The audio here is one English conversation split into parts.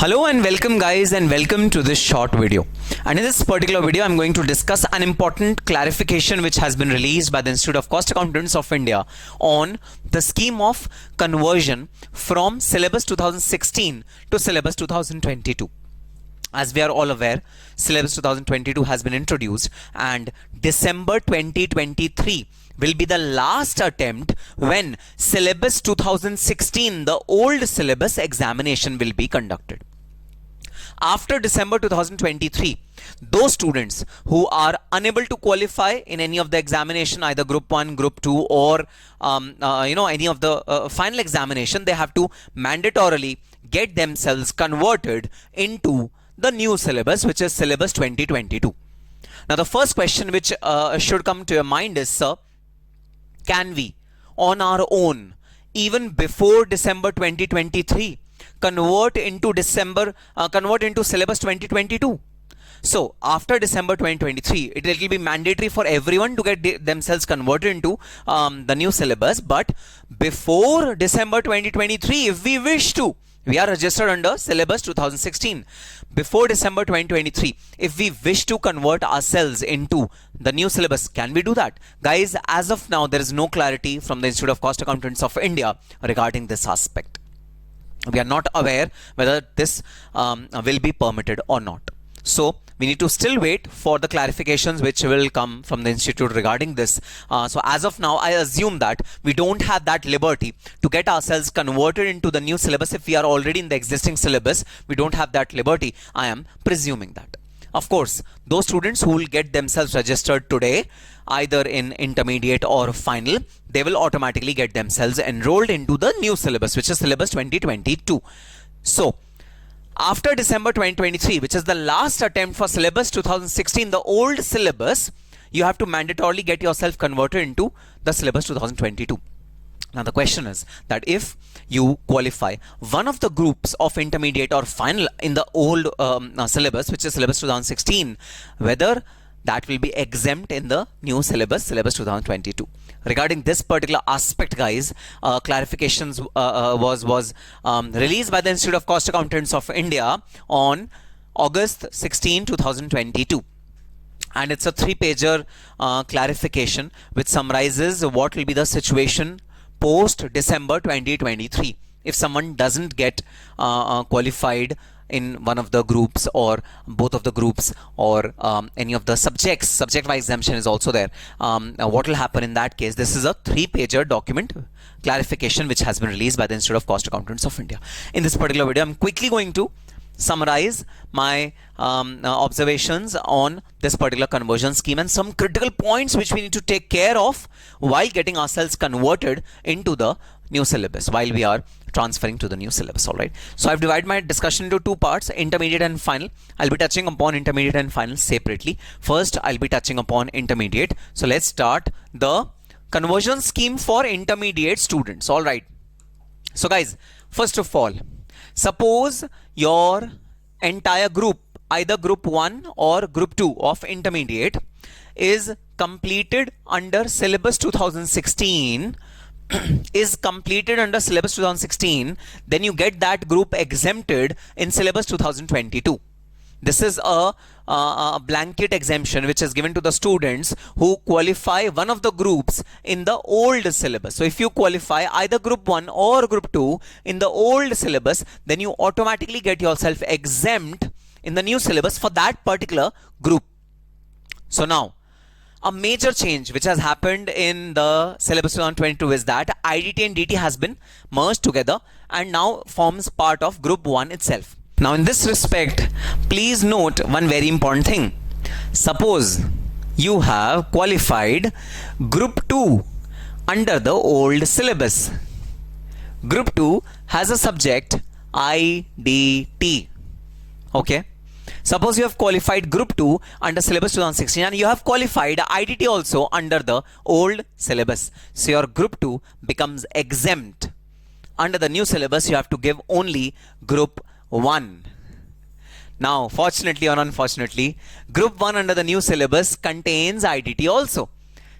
Hello and welcome guys, and welcome to this short video. And in this particular video I'm going to discuss an important clarification which has been released by the Institute of Cost Accountants of India on the scheme of conversion from syllabus 2016 to syllabus 2022. As we are all aware, syllabus 2022 has been introduced and December 2023 will be the last attempt when syllabus 2016, the old syllabus examination, will be conducted. After December 2023, those students who are unable to qualify in any of the examination, either group 1, group 2 or any of the final examination, they have to mandatorily get themselves converted into the new syllabus, which is syllabus 2022. Now the first question which should come to your mind is, sir, can we on our own, even before December 2023, convert into syllabus 2022? So after December 2023, it will be mandatory for everyone to get themselves converted into the new syllabus. But before December 2023, if we wish to, we are registered under syllabus 2016. Before December 2023, if we wish to convert ourselves into the new syllabus, can we do that? Guys, as of now, there is no clarity from the Institute of Cost Accountants of India regarding this aspect. We are not aware whether this will be permitted or not. So we need to still wait for the clarifications which will come from the institute regarding this. So as of now, I assume that we don't have that liberty to get ourselves converted into the new syllabus. If we are already in the existing syllabus, we don't have that liberty. I am presuming that. Of course, those students who will get themselves registered today, either in intermediate or final, they will automatically get themselves enrolled into the new syllabus, which is syllabus 2022. So after December 2023, which is the last attempt for syllabus 2016, the old syllabus, you have to mandatorily get yourself converted into the syllabus 2022. Now the question is that if you qualify one of the groups of intermediate or final in the old syllabus, which is syllabus 2016, whether that will be exempt in the new syllabus, syllabus 2022. Regarding this particular aspect, guys, clarifications was released by the Institute of Cost Accountants of India on August 16, 2022. And it's a 3-pager clarification which summarizes what will be the situation post December 2023 if someone doesn't get qualified in one of the groups or both of the groups or any of the subjects. Subject-wise exemption is also there. What will happen in that case? This is a 3-pager document clarification which has been released by the Institute of Cost Accountants of India. In this particular video, I'm quickly going to summarize my observations on this particular conversion scheme and some critical points which we need to take care of while getting ourselves converted into the new syllabus, while we are transferring to the new syllabus. All right, so I've divided my discussion into 2 parts, intermediate and final. I'll be touching upon intermediate and final separately. First, I'll be touching upon intermediate. So let's start the conversion scheme for intermediate students. All right, so guys, first of all, suppose your entire group, either group 1 or group 2 of intermediate, is completed under syllabus 2016 is completed under syllabus 2016, then you get that group exempted in syllabus 2022. This is a blanket exemption which is given to the students who qualify one of the groups in the old syllabus. So if you qualify either group 1 or group 2 in the old syllabus, then you automatically get yourself exempt in the new syllabus for that particular group. So now, a major change which has happened in the syllabus 2022 is that IDT and DT has been merged together and now forms part of group 1 itself. Now in this respect, please note one very important thing. Suppose you have qualified group 2 under the old syllabus. Group 2 has a subject IDT. Okay. Suppose you have qualified group 2 under syllabus 2016 and you have qualified IDT also under the old syllabus. So your group 2 becomes exempt. Under the new syllabus, you have to give only group 1. Now, fortunately or unfortunately, group 1 under the new syllabus contains IDT also.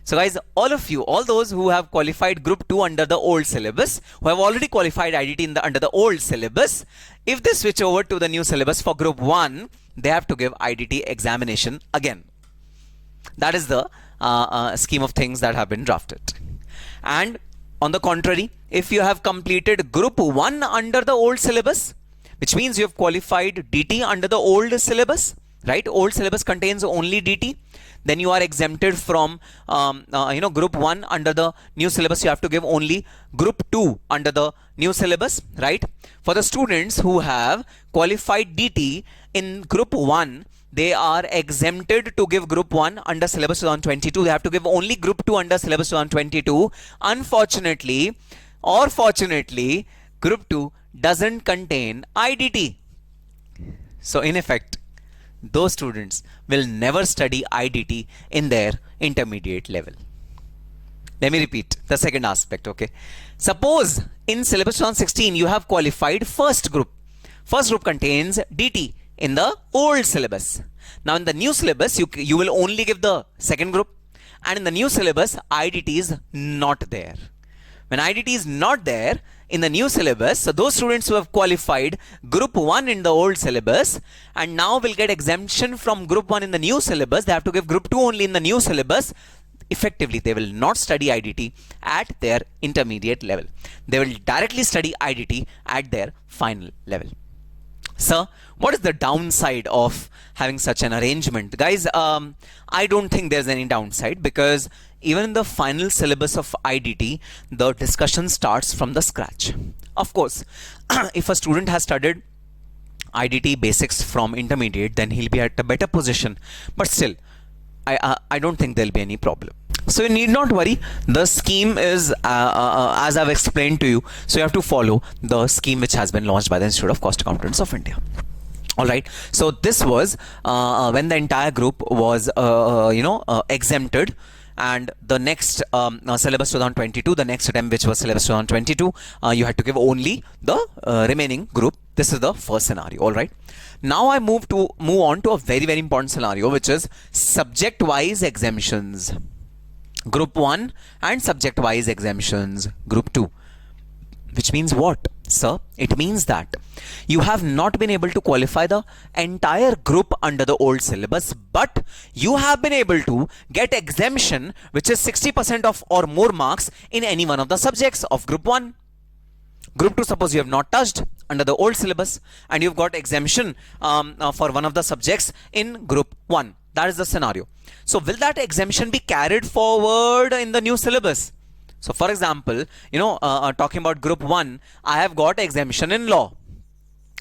So guys, all of you, all those who have qualified group 2 under the old syllabus, who have already qualified IDT under the old syllabus, if they switch over to the new syllabus for group 1, they have to give IDT examination again. That is the scheme of things that have been drafted. And on the contrary, if you have completed group 1 under the old syllabus, which means you have qualified DT under the old syllabus, right? Old syllabus contains only DT. Then you are exempted from group 1 under the new syllabus. You have to give only group 2 under the new syllabus, right? For the students who have qualified DT in group 1, they are exempted to give group 1 under syllabus 2022. They have to give only group 2 under syllabus 2022. Unfortunately or fortunately, group 2 doesn't contain IDT. So in effect, those students will never study IDT in their intermediate level. Let me repeat the second aspect, okay? Suppose in syllabus 2016 you have qualified first group. First group contains DT in the old syllabus. Now in the new syllabus, you will only give the second group, and in the new syllabus, IDT is not there. When IDT is not there in the new syllabus, so those students who have qualified group 1 in the old syllabus and now will get exemption from group 1 in the new syllabus, they have to give group 2 only in the new syllabus. Effectively, they will not study IDT at their intermediate level. They will directly study IDT at their final level. Sir, what is the downside of having such an arrangement? Guys, I don't think there's any downside, because even in the final syllabus of IDT, the discussion starts from the scratch. Of course, if a student has studied IDT basics from intermediate, then he'll be at a better position. But still, I don't think there'll be any problem. So you need not worry. The scheme is as I've explained to you. So you have to follow the scheme which has been launched by the Institute of Cost Accountants of India. Alright, so this was when the entire group was exempted, and the next syllabus 2022, the next attempt, which was syllabus 2022, you had to give only the remaining group. This is the first scenario. Alright, now I move on to a very, very important scenario, which is subject wise exemptions. Group 1 and subject wise exemptions, group 2. Which means what, sir? It means that you have not been able to qualify the entire group under the old syllabus, but you have been able to get exemption, which is 60% of or more marks in any one of the subjects of group 1. Group 2, suppose you have not touched under the old syllabus and you've got exemption for one of the subjects in group 1. That is the scenario. So will that exemption be carried forward in the new syllabus? So for example, talking about group 1, I have got exemption in law.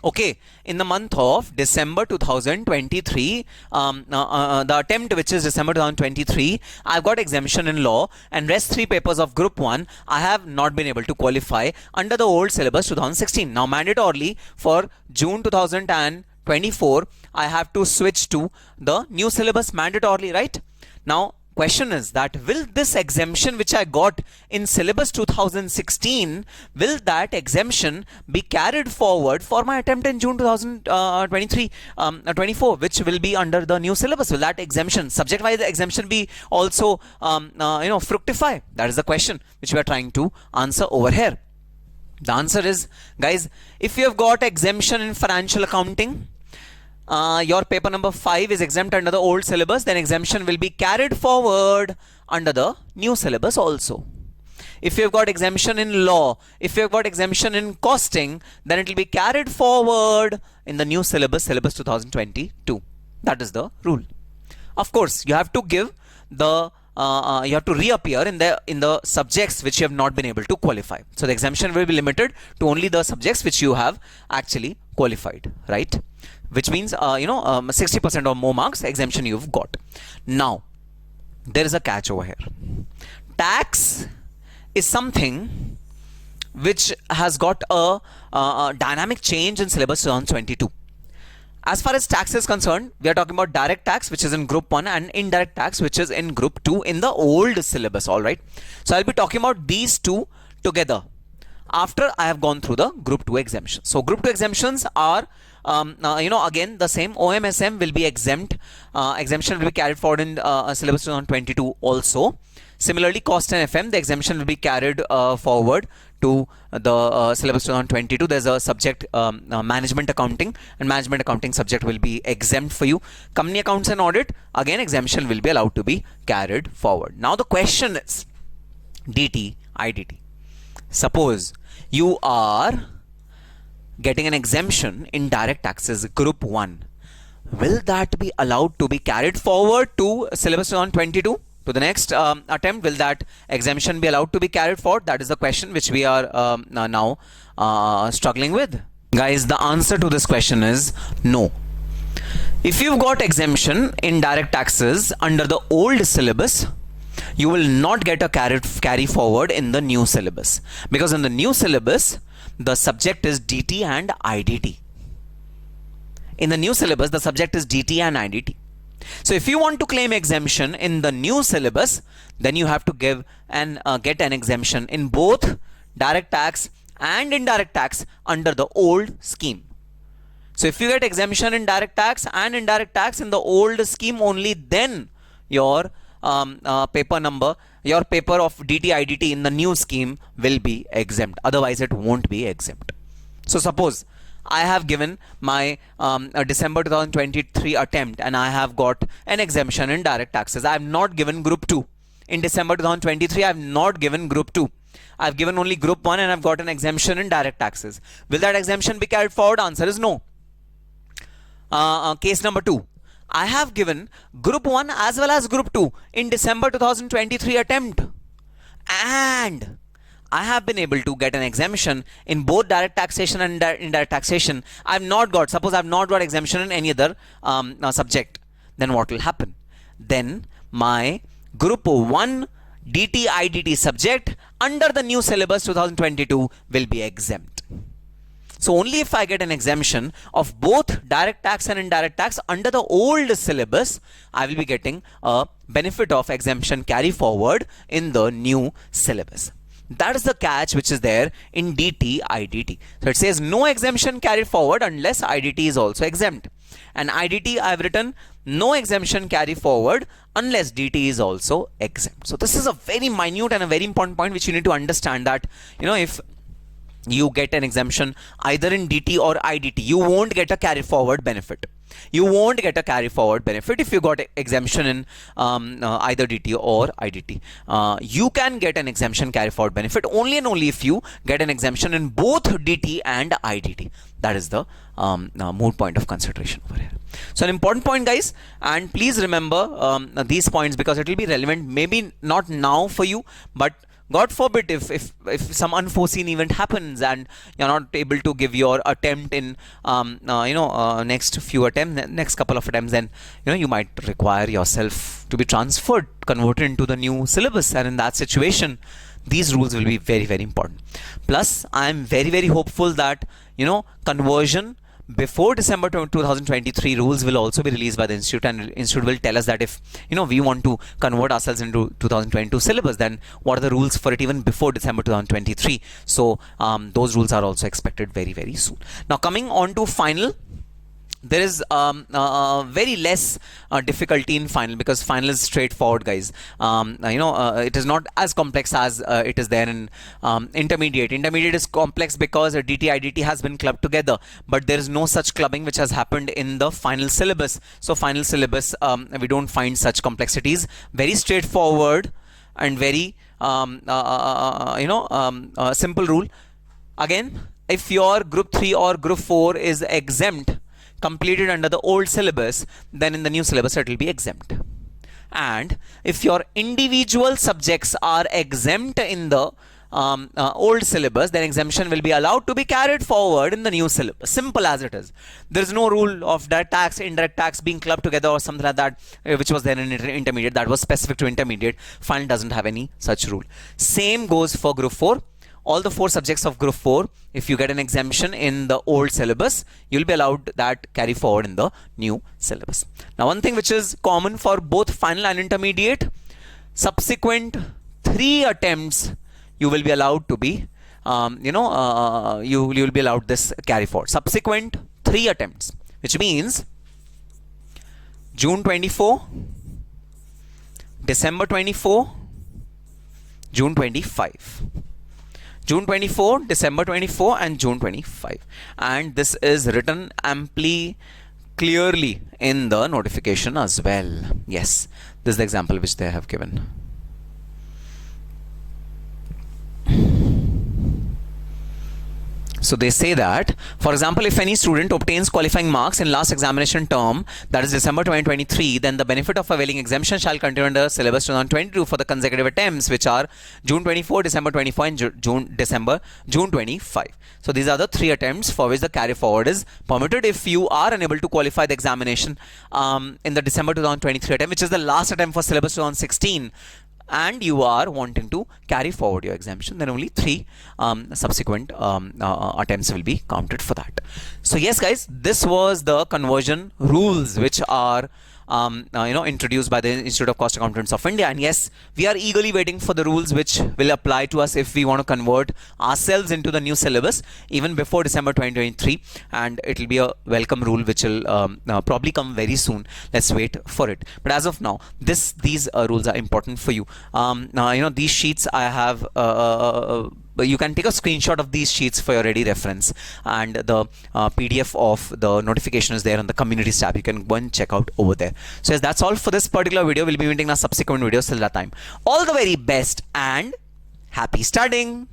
Okay, in the month of December 2023, the attempt, which is December 2023, I've got exemption in law, and rest 3 papers of group 1, I have not been able to qualify under the old syllabus 2016. Now mandatorily for June 2024, I have to switch to the new syllabus mandatorily, right? Now question is that will this exemption which I got in syllabus 2016, will that exemption be carried forward for my attempt in June 2024, which will be under the new syllabus? Will that exemption, subject wise exemption, be also fructify? That is the question which we are trying to answer over here. The answer is, guys, if you have got exemption in financial accounting, your paper number 5 is exempt under the old syllabus, then exemption will be carried forward under the new syllabus also. If you have got exemption in law, if you have got exemption in costing, then it will be carried forward in the new syllabus, syllabus 2022. That is the rule. Of course, you have to give the you have to reappear in the subjects which you have not been able to qualify. So the exemption will be limited to only the subjects which you have actually qualified, right? Which means 60% or more marks exemption you've got. Now there is a catch over here. Tax is something which has got a dynamic change in syllabus 2022. As far as tax is concerned, we are talking about direct tax, which is in group 1, and indirect tax, which is in group 2 in the old syllabus. All right, so I'll be talking about these two together after I have gone through the group 2 exemptions. So group 2 exemptions are again the same. OMSM will be exempt. Exemption will be carried forward in syllabus 2022 also. Similarly, cost and FM, the exemption will be carried forward to the syllabus 2022. There's a subject management accounting, and management accounting subject will be exempt for you. Company accounts and audit, again exemption will be allowed to be carried forward. Now the question is DT, IDT. Suppose you are getting an exemption in direct taxes group 1. Will that be allowed to be carried forward to syllabus 2022? To the next attempt, will that exemption be allowed to be carried forward? That is the question which we are now struggling with. Guys, the answer to this question is no. If you've got exemption in direct taxes under the old syllabus, you will not get a carry forward in the new syllabus, because in the new syllabus the subject is DT and IDT. In the new syllabus the subject is DT and IDT. So if you want to claim exemption in the new syllabus, then you have to give and get an exemption in both direct tax and indirect tax under the old scheme. So if you get exemption in direct tax and indirect tax in the old scheme, only then your paper of DT IDT in the new scheme will be exempt. Otherwise it won't be exempt. So suppose I have given my December 2023 attempt and I have got an exemption in direct taxes. I have not given group 2. In December 2023, I have not given group 2. I have given only group 1 and I have got an exemption in direct taxes. Will that exemption be carried forward? Answer is no. Case number 2. I have given group 1 as well as group 2 in December 2023 attempt, and I have been able to get an exemption in both direct taxation and indirect taxation. I have not got, suppose I have not got exemption in any other subject. Then what will happen? Then my group 1 DT IDT subject under the new syllabus 2022 will be exempt. So only if I get an exemption of both direct tax and indirect tax under the old syllabus, I will be getting a benefit of exemption carry forward in the new syllabus. That is the catch which is there in DT IDT. So it says no exemption carried forward unless IDT is also exempt. And IDT I have written no exemption carry forward unless DT is also exempt. So this is a very minute and a very important point which you need to understand, that if you get an exemption either in DT or IDT, you won't get a carry forward benefit. You won't get a carry forward benefit if you got exemption in either DT or IDT. You can get an exemption carry forward benefit only and only if you get an exemption in both DT and IDT. That is the moot point of consideration over here. So an important point, guys, and please remember these points because it will be relevant, maybe not now for you, but God forbid if some unforeseen event happens and you're not able to give your attempt in next couple of attempts, then you might require yourself to be transferred, converted into the new syllabus, and in that situation these rules will be very, very important. Plus I am very, very hopeful that conversion before December 2023 rules will also be released by the institute, and institute will tell us that if we want to convert ourselves into 2022 syllabus, then what are the rules for it even before December 2023. So those rules are also expected very, very soon. Now coming on to final, there is very less difficulty in final because final is straightforward, guys. It is not as complex as it is there in intermediate. Intermediate is complex because DT IDT has been clubbed together, but there is no such clubbing which has happened in the final syllabus. So final syllabus, we don't find such complexities. Very straightforward and very simple rule. Again, if your group 3 or group 4 is exempt, completed under the old syllabus, then in the new syllabus it will be exempt. And if your individual subjects are exempt in the old syllabus, then exemption will be allowed to be carried forward in the new syllabus. Simple as it is. There is no rule of direct tax, indirect tax being clubbed together or something like that, which was there in intermediate. That was specific to intermediate. Final doesn't have any such rule. Same goes for group 4. All the 4 subjects of group 4, if you get an exemption in the old syllabus, you'll be allowed that carry forward in the new syllabus. Now one thing which is common for both final and intermediate, subsequent 3 attempts you will be allowed to be you will be allowed this carry forward. Subsequent 3 attempts, which means June 24, December 24 June 25. June 24, December 24, and June 25. And this is written amply, clearly in the notification as well. Yes, this is the example which they have given. So they say that, for example, if any student obtains qualifying marks in last examination term, that is December 2023, then the benefit of availing exemption shall continue under syllabus 2022 for the consecutive attempts, which are June 24, December 24, and June 25. So these are the 3 attempts for which the carry forward is permitted if you are unable to qualify the examination in the December 2023 attempt, which is the last attempt for syllabus 2016. And you are wanting to carry forward your exemption, then only 3 subsequent attempts will be counted for that. So yes guys, this was the conversion rules which are introduced by the Institute of Cost Accountants of India. And yes, we are eagerly waiting for the rules which will apply to us if we want to convert ourselves into the new syllabus even before December 2023. And it will be a welcome rule which will probably come very soon. Let's wait for it. But as of now, these rules are important for you. These sheets I have you can take a screenshot of these sheets for your ready reference, and the PDF of the notification is there on the communities tab. You can go and check out over there. So yes, that's all for this particular video. We'll be meeting in our subsequent videos till that time. All the very best and happy studying.